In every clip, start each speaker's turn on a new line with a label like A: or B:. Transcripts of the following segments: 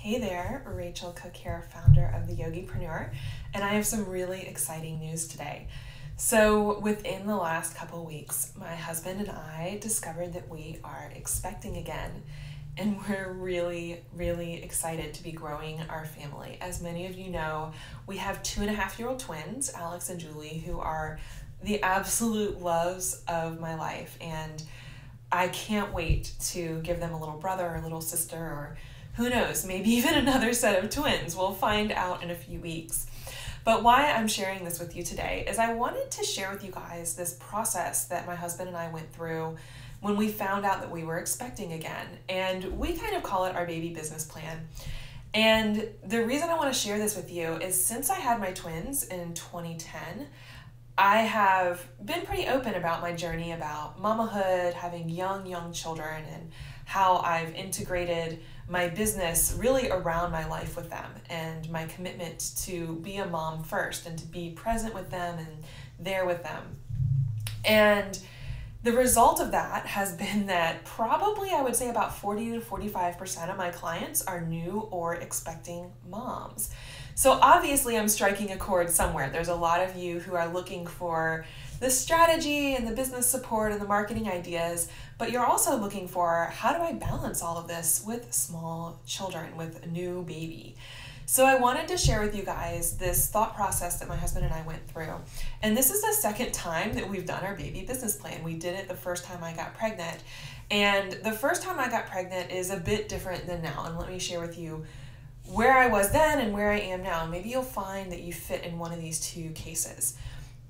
A: Hey there, Rachel Cook here, founder of the Yogipreneur, and I have some really exciting news today. So within the last couple weeks, my husband and I discovered that we are expecting again, and we're really excited to be growing our family. As many of you know, we have 2.5-year-old twins, Alex and Julie, who are the absolute loves of my life, and I can't wait to give them a little brother or little sister, or who knows, maybe even another set of twins. We'll find out in a few weeks. But why I'm sharing this with you today is I wanted to share with you guys this process that my husband and I went through when we found out that we were expecting again. And we kind of call it our baby business plan. And the reason I want to share this with you is since I had my twins in 2010, I have been pretty open about my journey about mamahood, having young children, and how I've integrated my business really around my life with them and my commitment to be a mom first and to be present with them and there with them. And the result of that has been that probably I would say about 40 to 45% of my clients are new or expecting moms. So obviously I'm striking a chord somewhere. There's a lot of you who are looking for the strategy and the business support and the marketing ideas, but you're also looking for, how do I balance all of this with small children, with a new baby? So I wanted to share with you guys this thought process that my husband and I went through. And this is the second time that we've done our baby business plan. We did it the first time I got pregnant. And the first time I got pregnant is a bit different than now. And let me share with you where I was then and where I am now. Maybe you'll find that you fit in one of these two cases.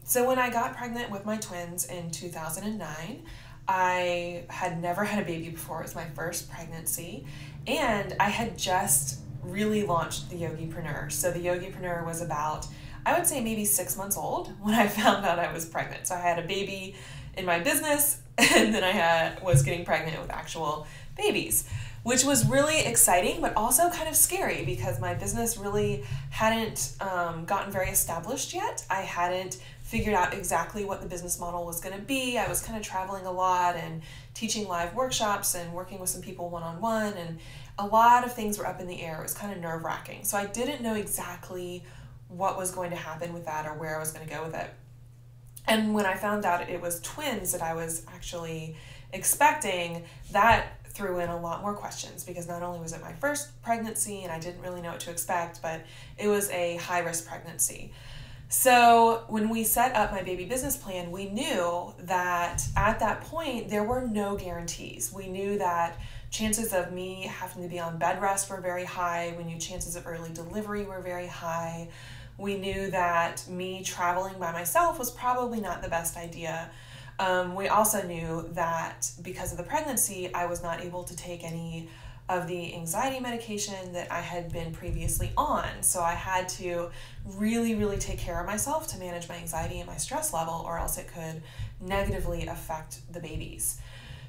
A: So when I got pregnant with my twins in 2009, I had never had a baby before. It was my first pregnancy, and I had just really launched the Yogipreneur. So the Yogipreneur was about, I would say maybe 6 months old when I found out I was pregnant. So I had a baby in my business, and then I was getting pregnant with actual babies, which was really exciting, but also kind of scary because my business really hadn't gotten very established yet. I hadn't figured out exactly what the business model was going to be. I was kind of traveling a lot and teaching live workshops and working with some people one-on-one, and a lot of things were up in the air. It was kind of nerve-wracking. So I didn't know exactly what was going to happen with that or where I was going to go with it. And when I found out it was twins that I was actually expecting, that threw in a lot more questions, because not only was it my first pregnancy and I didn't really know what to expect, but it was a high-risk pregnancy. So when we set up my baby business plan, we knew that at that point there were no guarantees. We knew that chances of me having to be on bed rest were very high. We knew chances of early delivery were very high. We knew that me traveling by myself was probably not the best idea. We also knew that because of the pregnancy, I was not able to take any of the anxiety medication that I had been previously on. So I had to really take care of myself to manage my anxiety and my stress level, or else it could negatively affect the babies.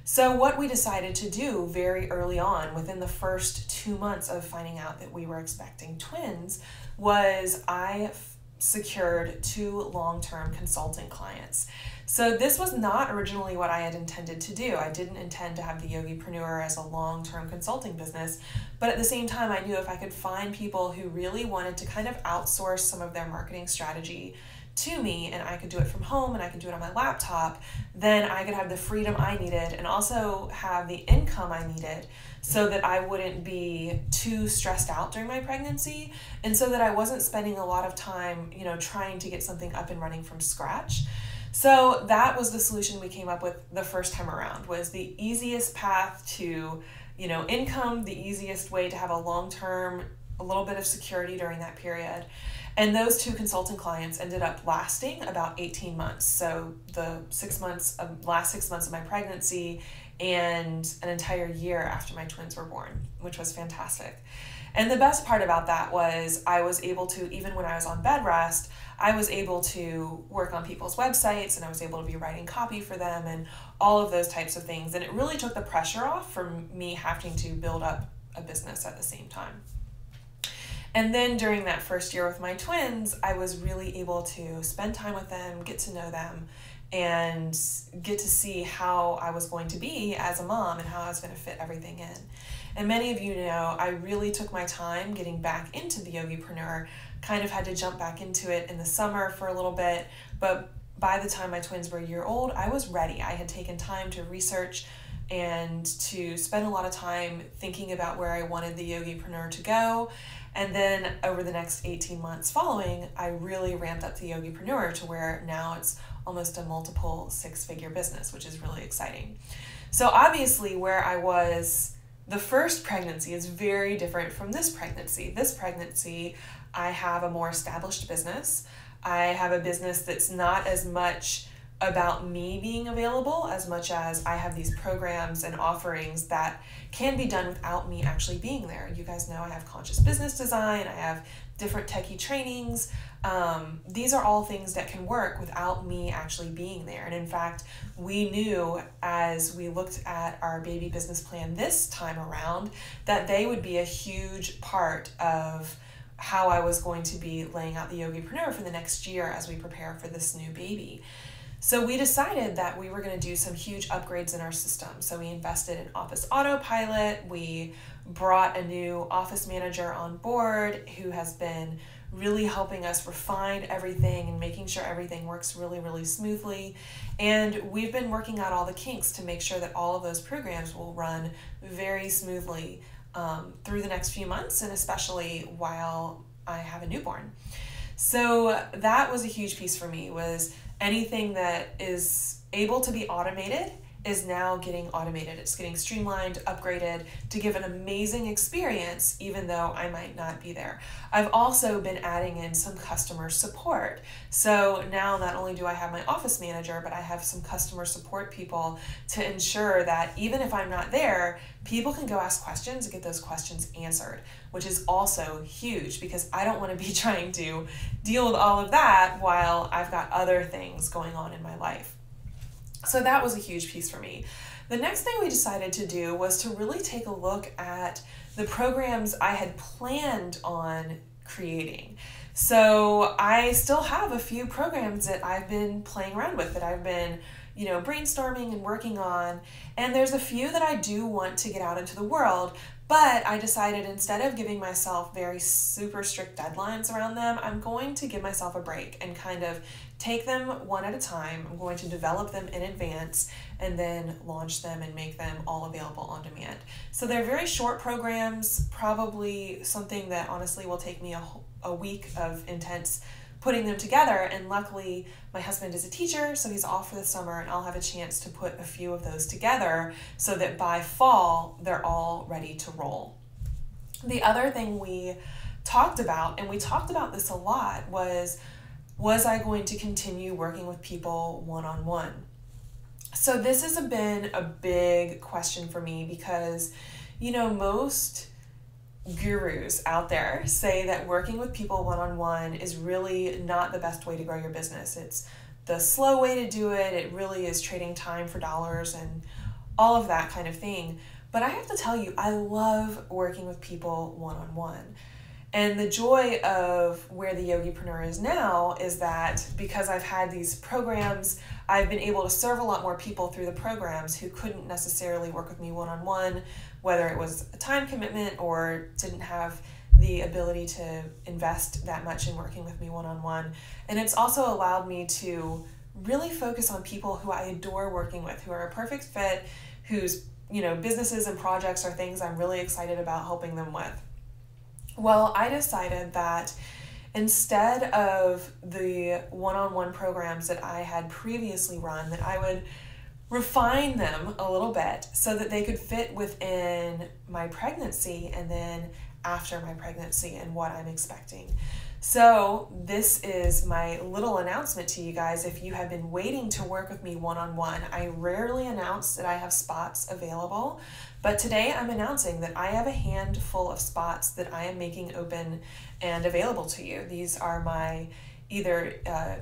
A: So what we decided to do very early on, within the first 2 months of finding out that we were expecting twins, was I secured 2 long-term consulting clients. So this was not originally what I had intended to do. I didn't intend to have the Yogipreneur as a long-term consulting business, but at the same time, I knew if I could find people who really wanted to kind of outsource some of their marketing strategy to me, and I could do it from home and I could do it on my laptop, then I could have the freedom I needed and also have the income I needed, so that I wouldn't be too stressed out during my pregnancy, and so that I wasn't spending a lot of time, trying to get something up and running from scratch. So that was the solution we came up with the first time around, was the easiest path to, income, the easiest way to have a long-term, a little bit of security during that period. And those 2 consulting clients ended up lasting about 18 months. So the last 6 months of my pregnancy and an entire year after my twins were born, which was fantastic. And the best part about that was I was able to, even when I was on bed rest, I was able to work on people's websites, and I was able to be writing copy for them and all of those types of things. And it really took the pressure off from me having to build up a business at the same time. And then during that first year with my twins, I was really able to spend time with them, get to know them, and get to see how I was going to be as a mom and how I was going to fit everything in. And many of you know I really took my time getting back into the Yogipreneur, kind of had to jump back into it in the summer for a little bit, but by the time my twins were a year old, I was ready. I had taken time to research and to spend a lot of time thinking about where I wanted the Yogipreneur to go. And then over the next 18 months following, I really ramped up the Yogipreneur to where now it's almost a multiple six-figure business, which is really exciting. So obviously where I was the first pregnancy is very different from this pregnancy. This pregnancy, I have a more established business. I have a business that's not as much about me being available as much as I have these programs and offerings that can be done without me actually being there. You guys know I have conscious business design, I have different techie trainings. These are all things that can work without me actually being there. And in fact, we knew as we looked at our baby business plan this time around that they would be a huge part of how I was going to be laying out the Yogipreneur for the next year as we prepare for this new baby. So we decided that we were going to do some huge upgrades in our system. So we invested in Office Autopilot. We brought a new office manager on board who has been really helping us refine everything and making sure everything works really, really smoothly. And we've been working out all the kinks to make sure that all of those programs will run very smoothly through the next few months, and especially while I have a newborn. So that was a huge piece for me, was anything that is able to be automated is now getting automated. It's getting streamlined, upgraded to give an amazing experience even though I might not be there. I've also been adding in some customer support. So now not only do I have my office manager, but I have some customer support people to ensure that even if I'm not there, people can go ask questions and get those questions answered, which is also huge because I don't want to be trying to deal with all of that while I've got other things going on in my life. So that was a huge piece for me. The next thing we decided to do was to really take a look at the programs I had planned on creating. So I still have a few programs that I've been playing around with, that I've been, brainstorming and working on. And there's a few that I do want to get out into the world, but I decided instead of giving myself very super strict deadlines around them, I'm going to give myself a break and kind of take them one at a time. I'm going to develop them in advance and then launch them and make them all available on demand. So they're very short programs, probably something that honestly will take me a week of intense putting them together. And luckily my husband is a teacher, so he's off for the summer, and I'll have a chance to put a few of those together so that by fall they're all ready to roll. The other thing we talked about, and we talked about this a lot, was I going to continue working with people one-on-one? So this has been a big question for me because, most gurus out there say that working with people one-on-one is really not the best way to grow your business. It's the slow way to do it. It really is trading time for dollars and all of that kind of thing. But I have to tell you, I love working with people one-on-one. And the joy of where the Yogipreneur is now is that because I've had these programs, I've been able to serve a lot more people through the programs who couldn't necessarily work with me one-on-one, whether it was a time commitment or didn't have the ability to invest that much in working with me one-on-one. And it's also allowed me to really focus on people who I adore working with, who are a perfect fit, whose businesses and projects are things I'm really excited about helping them with. Well, I decided that instead of the one-on-one programs that I had previously run, that I would refine them a little bit so that they could fit within my pregnancy and then after my pregnancy and what I'm expecting. So this is my little announcement to you guys. If you have been waiting to work with me one-on-one, I rarely announce that I have spots available, but today I'm announcing that I have a handful of spots that I am making open and available to you. These are my either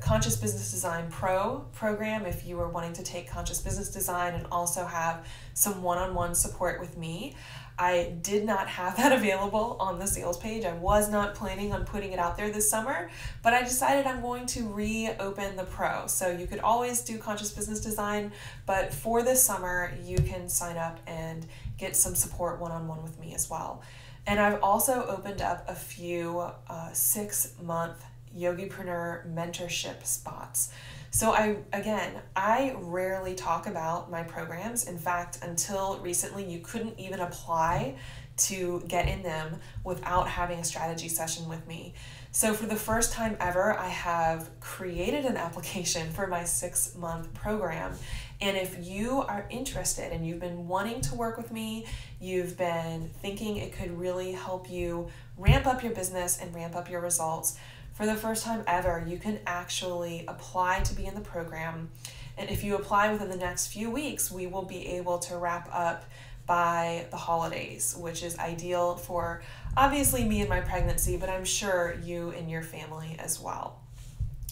A: Conscious Business Design Pro program, if you are wanting to take Conscious Business Design and also have some one-on-one support with me. I did not have that available on the sales page. I was not planning on putting it out there this summer, but I decided I'm going to reopen the Pro. So you could always do Conscious Business Design, but for this summer, you can sign up and get some support one-on-one with me as well. And I've also opened up a few 6-month Yogipreneur mentorship spots. So I rarely talk about my programs. In fact, until recently, you couldn't even apply to get in them without having a strategy session with me. So for the first time ever, I have created an application for my 6-month program. And if you are interested and you've been wanting to work with me, you've been thinking it could really help you ramp up your business and ramp up your results, for the first time ever, you can actually apply to be in the program. And if you apply within the next few weeks, we will be able to wrap up by the holidays, which is ideal for obviously me and my pregnancy, but I'm sure you and your family as well.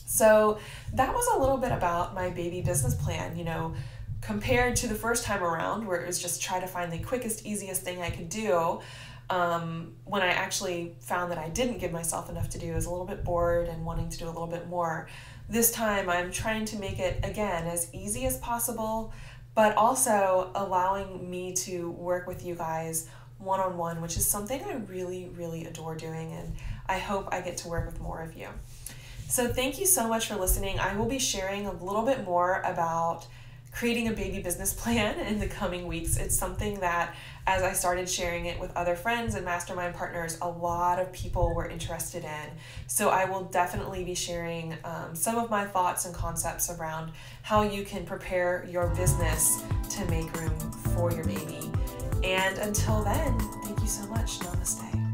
A: So that was a little bit about my baby business plan, compared to the first time around where it was just try to find the quickest, easiest thing I could do. When I actually found that I didn't give myself enough to do, I was a little bit bored and wanting to do a little bit more. This time I'm trying to make it, again, as easy as possible, but also allowing me to work with you guys one-on-one, which is something I really, really adore doing, and I hope I get to work with more of you. So thank you so much for listening. I will be sharing a little bit more about creating a baby business plan in the coming weeks. It's something that, as I started sharing it with other friends and mastermind partners, a lot of people were interested in. So I will definitely be sharing some of my thoughts and concepts around how you can prepare your business to make room for your baby. And until then, thank you so much. Namaste.